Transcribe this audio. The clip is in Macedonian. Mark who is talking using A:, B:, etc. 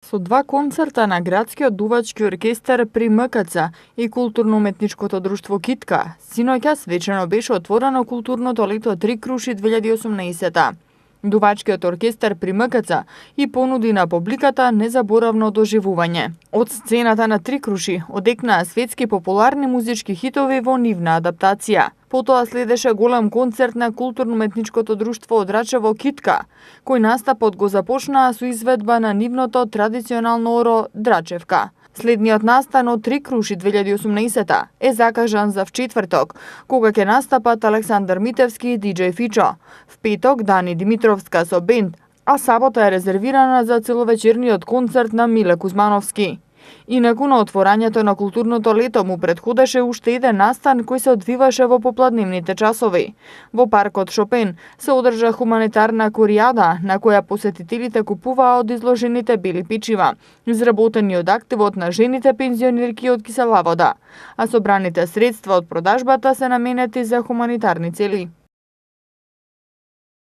A: Со два концерта на Градскиот дувачки оркестар при МКЦ и Културно-уметничкото друштво Китка, синоќа свечено беше отворено културното лето Три круши 2018. Дувачкиот оркестар при МКЦ и понуди на публиката незаборавно доживување. Од сцената на Три круши одекнаа светски популарни музички хитови во нивна адаптација. Потоа следеше голем концерт на Културно-уметничкото друштво од Рачево Китка, кој настапот го започнаа со изведба на нивното традиционално оро Драчевка. Следниот настан од Три круши 2018 е закажан за вчетврток, кога ќе настапат Александар Митевски и DJ Фичо. В петок Дани Димитровска со бенд, а сабота е резервирана за целовечерниот концерт на Миле Кузмановски. Инаку на отворањето на културното лето му предходеше уште еден настан кој се одвиваше во попладневните часови. Во паркот Шопен се одржа хуманитарна коријада на која посетителите купуваа од изложените бели печива, изработени од активот на жените пензионерки од Киселавода, а собраните средства од продажбата се наменети за хуманитарни цели.